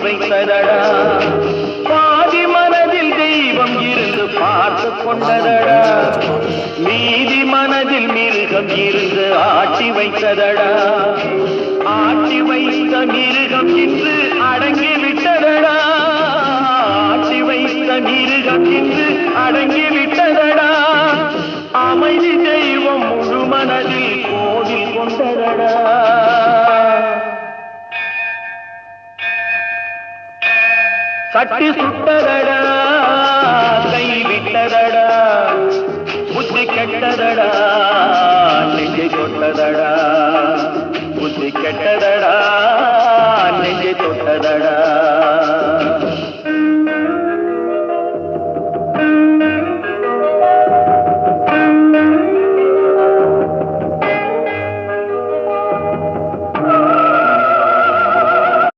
வைத்ததடா. பாதி மனதில் தெய்வம் இருந்து பார்த்து கொண்டதடா, மீதி மனதில் மிருகம் இருந்து ஆட்டி வைத்ததடா. ஆட்டி வைத்த மிருகம் இன்று அடங்கி விட்டதடா, ஆட்டி வைத்த மிருகம் இன்று அடங்கி விட்டதடா. அமைதி தெய்வம் முழு மனதில் கோவில் கொண்டதடா. சட்டி சுட்டதடா, கை விட்டதடா, புத்தி கெட்டதடா, நெஞ்சை தொட்டதடா, புத்தி கெட்டதடா,